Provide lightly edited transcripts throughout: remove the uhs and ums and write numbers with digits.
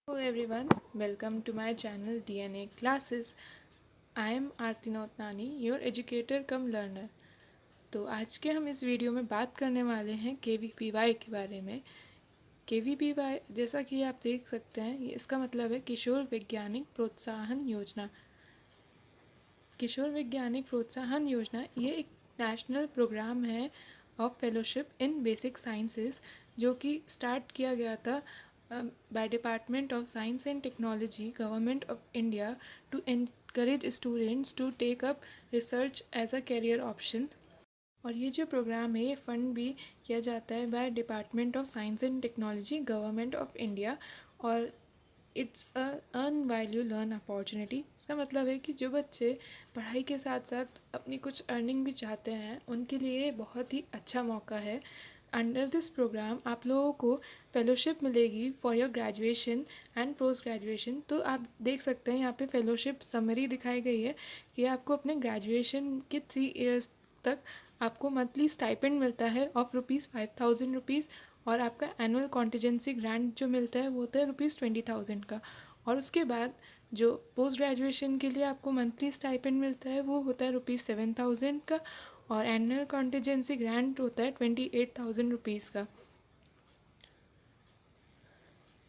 Hello everyone, welcome to my channel DNA Classes. I am Aarti Nautanani, your educator cum learner. तो आज के हम इस वीडियो में बात करने वाले हैं KVPY के बारे में। KVPY जैसा कि आप देख सकते हैं, इसका मतलब है किशोर वैज्ञानिक प्रोत्साहन योजना। किशोर वैज्ञानिक प्रोत्साहन योजना ये एक नेशनल प्रोग्राम है of fellowship in basic sciences, जो कि स्टार्ट किया गया था by Department of Science and Technology, Government of India, to encourage students to take up research as a career option। और ये जो प्रोग्राम है ये फंड भी किया जाता है by department of science and technology, government of India. और it's a earn value learn opportunity. इसका मतलब है कि जो बच्चे पढ़ाई के साथ साथ अपनी कुछ अर्निंग भी चाहते हैं, उनके लिए बहुत ही अच्छा मौका है। अंडर दिस प्रोग्राम आप लोगों को फेलोशिप मिलेगी for your graduation and post graduation. तो आप देख सकते हैं यहाँ पे फेलोशिप समरी दिखाई गई है कि आपको अपने ग्रेजुएशन के 3 इयर्स तक आपको मंथली स्टाइपेंड मिलता है ऑफ ₹5,000, और आपका एनुअल कॉन्टीजेंसी ग्रांट जो मिलता है वो होता है ₹20,000 का। और उसके बाद जो पोस्ट ग्रेजुएशन के लिए आपको मंथली स्टाइपेंड मिलता है वो होता है ₹7,000 का, और एनुअल कॉन्टीजेंसी ग्रांट होता है ₹28,000 का।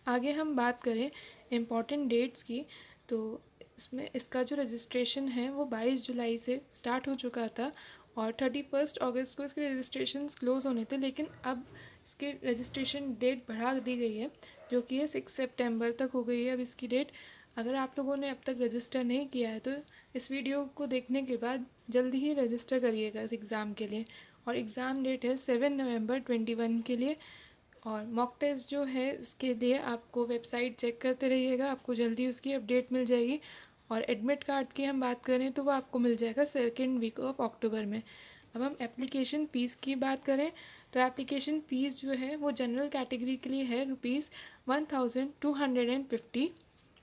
आगे हम बात करें इम्पॉर्टेंट डेट्स की, तो इसमें इसका जो रजिस्ट्रेशन है वो 22 जुलाई से स्टार्ट हो चुका था, और 31 अगस्त को इसके रजिस्ट्रेशन क्लोज़ होने थे, लेकिन अब इसके रजिस्ट्रेशन डेट बढ़ा दी गई है, जो कि है 6 सितंबर तक हो गई है अब इसकी डेट। अगर आप लोगों ने अब तक रजिस्टर नहीं किया है तो इस वीडियो को देखने के बाद जल्दी ही रजिस्टर करिएगा इस एग्ज़ाम के लिए। और एग्ज़ाम डेट है 7 नवंबर 2021 के लिए। और मॉक टेस्ट जो है इसके लिए आपको वेबसाइट चेक करते रहिएगा, आपको जल्दी उसकी अपडेट मिल जाएगी। और एडमिट कार्ड की हम बात करें तो वो आपको मिल जाएगा सेकेंड वीक ऑफ अक्टूबर में। अब हम एप्लीकेशन फ़ीस की बात करें तो एप्लीकेशन फ़ीस जो है वो जनरल कैटेगरी के लिए है ₹1,250,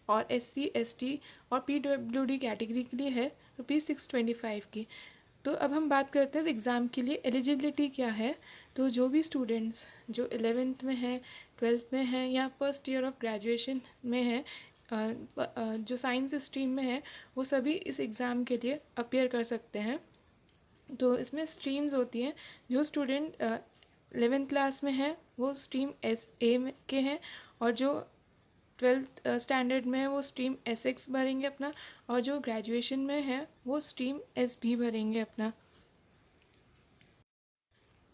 और SC ST और PWD कैटेगरी के लिए है ₹625 की। तो अब हम बात करते हैं एग्ज़ाम के लिए एलिजिबिलिटी क्या है। तो जो भी स्टूडेंट्स जो 11th में हैं, 12th में हैं, या फर्स्ट ईयर ऑफ ग्रेजुएशन में हैं, जो साइंस स्ट्रीम में है, वो सभी इस एग्ज़ाम के लिए अपेयर कर सकते हैं। तो इसमें स्ट्रीम्स होती हैं। जो स्टूडेंट 11th क्लास में है वो स्ट्रीम SA के हैं, और जो 12th स्टैंडर्ड में है वो स्ट्रीम SX भरेंगे अपना, और जो ग्रेजुएशन में है वो स्ट्रीम SB भरेंगे अपना।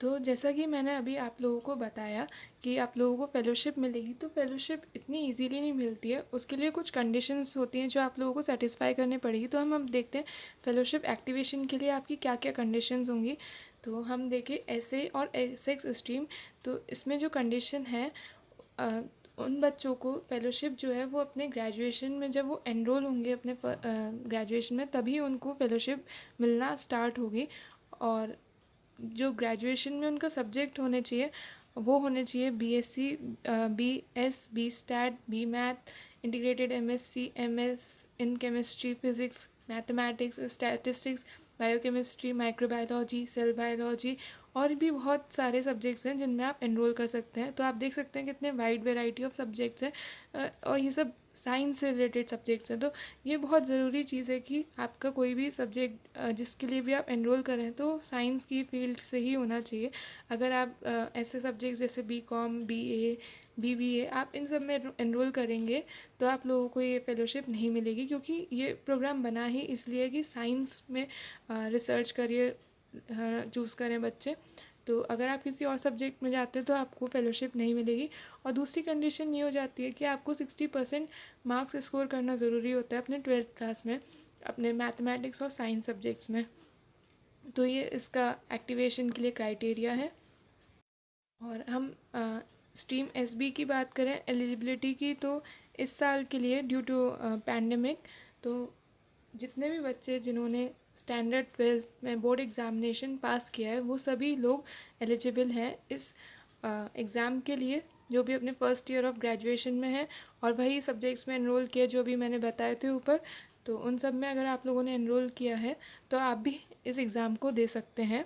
तो जैसा कि मैंने अभी आप लोगों को बताया कि आप लोगों को फ़ेलोशिप मिलेगी, तो फ़ेलोशिप इतनी इजीली नहीं मिलती है, उसके लिए कुछ कंडीशंस होती हैं जो आप लोगों को सेटिस्फाई करनी पड़ेगी। तो हम अब देखते हैं फ़ेलोशिप एक्टिवेशन के लिए आपकी क्या क्या कंडीशंस होंगी। तो हम देखें SA और SX स्ट्रीम, तो इसमें जो कंडीशन है, उन बच्चों को फ़ेलोशिप जो है वो अपने ग्रेजुएशन में जब वो एनरोल होंगे अपने ग्रेजुएशन में, तभी उनको फ़ेलोशिप मिलना स्टार्ट होगी। और जो ग्रेजुएशन में उनका सब्जेक्ट होने चाहिए वो होने चाहिए BSc, BS, B stat, B math, integrated MSc, MS in chemistry, physics, mathematics, statistics, biochemistry, microbiology, cell biology, और भी बहुत सारे सब्जेक्ट्स हैं जिनमें आप एनरोल कर सकते हैं। तो आप देख सकते हैं कितने वाइड वेराइटी ऑफ सब्जेक्ट्स हैं, और ये सब साइंस से रिलेटेड सब्जेक्ट्स हैं। तो ये बहुत ज़रूरी चीज़ है कि आपका कोई भी सब्जेक्ट जिसके लिए भी आप एनरोल करें तो साइंस की फील्ड से ही होना चाहिए। अगर आप ऐसे सब्जेक्ट्स जैसे BCom, BA, BBA आप इन सब में एनरोल करेंगे तो आप लोगों को ये फेलोशिप नहीं मिलेगी, क्योंकि ये प्रोग्राम बना ही इसलिए कि साइंस में रिसर्च करियर चूज़ करें बच्चे। तो अगर आप किसी और सब्जेक्ट में जाते हैं तो आपको फेलोशिप नहीं मिलेगी। और दूसरी कंडीशन ये हो जाती है कि आपको 60% मार्क्स स्कोर करना ज़रूरी होता है अपने 12th क्लास में, अपने मैथमेटिक्स और साइंस सब्जेक्ट्स में। तो ये इसका एक्टिवेशन के लिए क्राइटेरिया है। और हम स्ट्रीम SB की बात करें एलिजिबिलिटी की, तो इस साल के लिए ड्यू टू पैंडेमिक, तो जितने भी बच्चे जिन्होंने स्टैंडर्ड 12th में बोर्ड एग्ज़ामिनेशन पास किया है वो सभी लोग एलिजिबल हैं इस एग्ज़ाम के लिए, जो भी अपने फर्स्ट ईयर ऑफ ग्रेजुएशन में है और वही सब्जेक्ट्स में एनरोल किया जो भी मैंने बताए थे ऊपर। तो उन सब में अगर आप लोगों ने एनरोल किया है तो आप भी इस एग्ज़ाम को दे सकते हैं।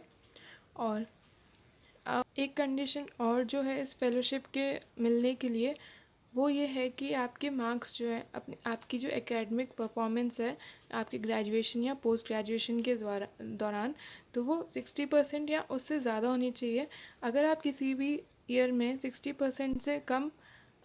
और एक कंडीशन और जो है इस फेलोशिप के मिलने के लिए, वो ये है कि आपके मार्क्स जो है अपने आपकी जो एकेडमिक परफॉर्मेंस है आपके ग्रेजुएशन या पोस्ट ग्रेजुएशन के दौरान, तो वो 60% या उससे ज़्यादा होनी चाहिए। अगर आप किसी भी ईयर में 60% से कम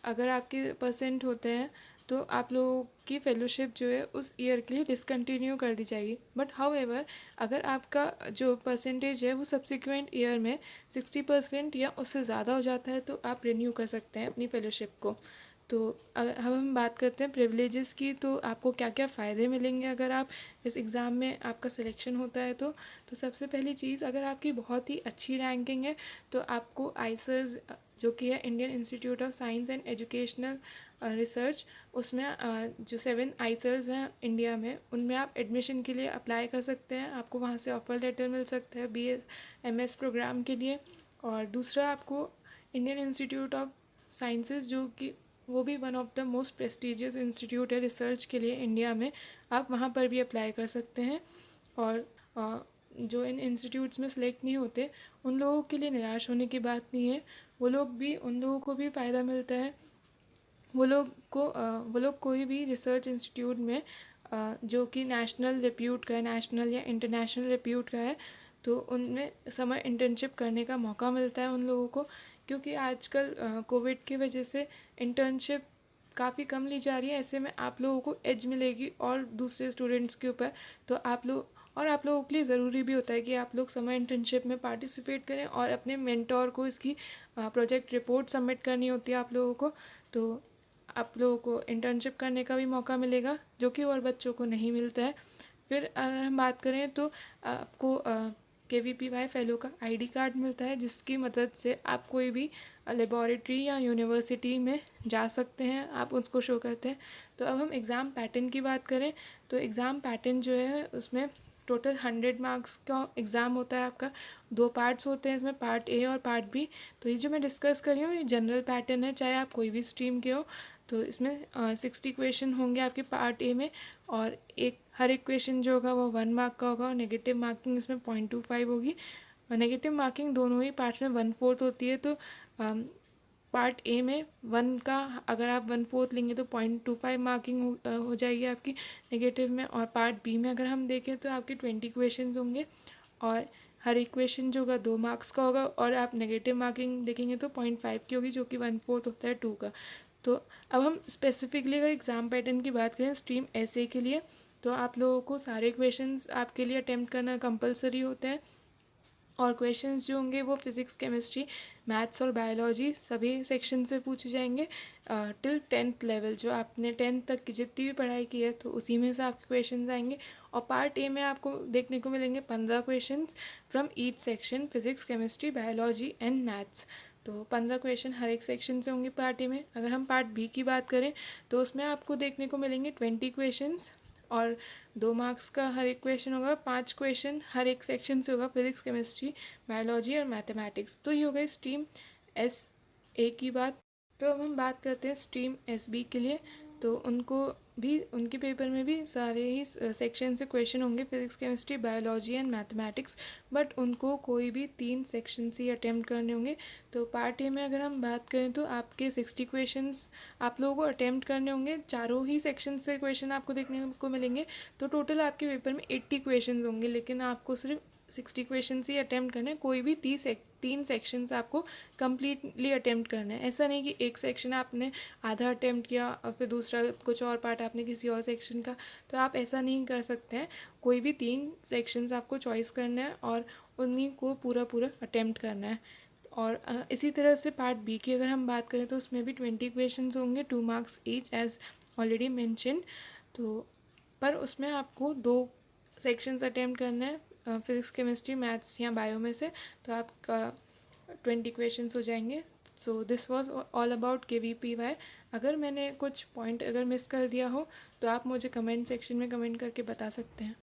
अगर आपके परसेंट होते हैं तो आप लोगों की फेलोशिप जो है उस ईयर के लिए डिसकंटिन्यू कर दी जाएगी। बट हाउएवर अगर आपका जो परसेंटेज है वो सब्सिक्वेंट ईयर में 60% या उससे ज़्यादा हो जाता है तो आप रिन्यू कर सकते हैं अपनी फेलोशिप को। तो अगर हम बात करते हैं प्रिविलेजेस की, तो आपको क्या क्या फ़ायदे मिलेंगे अगर आप इस एग्ज़ाम में आपका सिलेक्शन होता है तो सबसे पहली चीज़, अगर आपकी बहुत ही अच्छी रैंकिंग है तो आपको आइसर्स जो कि है Indian institute of science and educational research, उसमें जो 7 आइसर्स हैं इंडिया में उनमें आप एडमिशन के लिए अप्लाई कर सकते हैं। आपको वहाँ से ऑफ़र लेटर मिल सकता है BS MS प्रोग्राम के लिए। और दूसरा, आपको इंडियन इंस्टीट्यूट ऑफ साइंसेज जो कि वो भी one of the most prestigious institute है रिसर्च के लिए इंडिया में, आप वहाँ पर भी अप्लाई कर सकते हैं। और जो इन इंस्टीट्यूट्स में सेलेक्ट नहीं होते उन लोगों के लिए निराश होने की बात नहीं है, उन लोगों को भी फ़ायदा मिलता है। वो लोग कोई भी रिसर्च इंस्टीट्यूट में जो कि नेशनल रिप्यूट का है, नेशनल या इंटरनेशनल रिप्यूट का है, तो उनमें समर इंटर्नशिप करने का मौका मिलता है उन लोगों को। क्योंकि आजकल कोविड की वजह से इंटर्नशिप काफ़ी कम ली जा रही है, ऐसे में आप लोगों को एज मिलेगी और दूसरे स्टूडेंट्स के ऊपर। तो आप लोगों के लिए ज़रूरी भी होता है कि आप लोग समर इंटर्नशिप में पार्टिसिपेट करें और अपने मेंटोर को इसकी प्रोजेक्ट रिपोर्ट सबमिट करनी होती है आप लोगों को। तो आप लोगों को इंटर्नशिप करने का भी मौका मिलेगा जो कि और बच्चों को नहीं मिलता है। फिर अगर हम बात करें तो आपको KVPY फेलो का ID कार्ड मिलता है, जिसकी मदद से आप कोई भी लेबॉरेटरी या यूनिवर्सिटी में जा सकते हैं, आप उसको शो करते हैं। तो अब हम एग्ज़ाम पैटर्न की बात करें तो एग्ज़ाम पैटर्न जो है उसमें टोटल 100 मार्क्स का एग्ज़ाम होता है आपका। 2 पार्ट्स होते हैं इसमें, पार्ट A और पार्ट B। तो ये जो मैं डिस्कस कर रही हूँ ये जनरल पैटर्न है, चाहे आप कोई भी स्ट्रीम के हो। तो इसमें 60 क्वेश्चन होंगे आपके पार्ट A में, और हर एक क्वेश्चन जो होगा वो 1 मार्क का होगा, और नेगेटिव मार्किंग इसमें 0.25 होगी। और नेगेटिव मार्किंग दोनों ही पार्ट्स में 1/4 होती है। तो पार्ट A में 1 का अगर आप 1/4 लेंगे तो 0.25 मार्किंग हो जाएगी आपकी नेगेटिव में। और पार्ट B में अगर हम देखें तो आपके 20 क्वेश्चन होंगे, और हर एक क्वेश्चन जो होगा 2 मार्क्स का होगा, और आप नेगेटिव मार्किंग देखेंगे तो 0.5 की होगी, जो कि 1/4 होता है 2 का। तो अब हम स्पेसिफिकली अगर एग्ज़ाम पैटर्न की बात करें स्ट्रीम SA के लिए, तो आप लोगों को सारे क्वेश्चंस आपके लिए अटेम्प्ट करना कंपलसरी होते हैं। और क्वेश्चंस जो होंगे वो फिज़िक्स, केमिस्ट्री, मैथ्स और बायोलॉजी सभी सेक्शन से पूछे जाएंगे टिल 10th लेवल। जो आपने 10th तक की जितनी भी पढ़ाई की है तो उसी में से आपके क्वेश्चंस आएंगे। और पार्ट A में आपको देखने को मिलेंगे 15 questions from each section, physics, chemistry, biology and maths. तो 15 क्वेश्चन हर एक सेक्शन से होंगे पार्ट A में। अगर हम पार्ट B की बात करें तो उसमें आपको देखने को मिलेंगे 20 क्वेश्चंस, और 2 मार्क्स का हर एक क्वेश्चन होगा। 5 क्वेश्चन हर एक सेक्शन से होगा, फिजिक्स, केमिस्ट्री, बायोलॉजी और मैथमेटिक्स। तो ये हो गई स्ट्रीम SA की बात। तो अब हम बात करते हैं स्ट्रीम SB के लिए। तो उनके पेपर में भी सारे ही सेक्शन से क्वेश्चन होंगे, physics, chemistry, biology and mathematics. But उनको कोई भी 3 सेक्शन से ही अटैम्प्ट करने होंगे। तो पार्ट A में अगर हम बात करें तो आपके 60 क्वेश्चंस आप लोगों को अटैम्प्ट करने होंगे, चारों ही सेक्शन से क्वेश्चन आपको देखने को मिलेंगे। तो टोटल आपके पेपर में 80 क्वेश्चन होंगे, लेकिन आपको सिर्फ 60 क्वेश्चन ही अटैम्प्ट करने हैं। कोई भी 3 सेक्शंस आपको कम्प्लीटली अटैम्प्ट करना है। ऐसा नहीं कि एक सेक्शन आपने आधा अटैम्प्ट किया और फिर दूसरा कुछ और पार्ट आपने किसी और सेक्शन का, तो आप ऐसा नहीं कर सकते हैं। कोई भी 3 सेक्शंस आपको चॉइस करना है और उन्हीं को पूरा अटैम्प्ट करना है। और इसी तरह से पार्ट B की अगर हम बात करें तो उसमें भी 20 क्वेश्चंस होंगे, 2 marks each as already mention. तो पर उसमें आपको 2 सेक्शंस अटैम्प्ट करना है, फिज़िक्स, केमिस्ट्री, मैथ्स या बायो में से। तो आपका 20 क्वेश्चंस हो जाएंगे। So this was all about KVPY। अगर मैंने कुछ पॉइंट अगर मिस कर दिया हो तो आप मुझे कमेंट सेक्शन में कमेंट करके बता सकते हैं।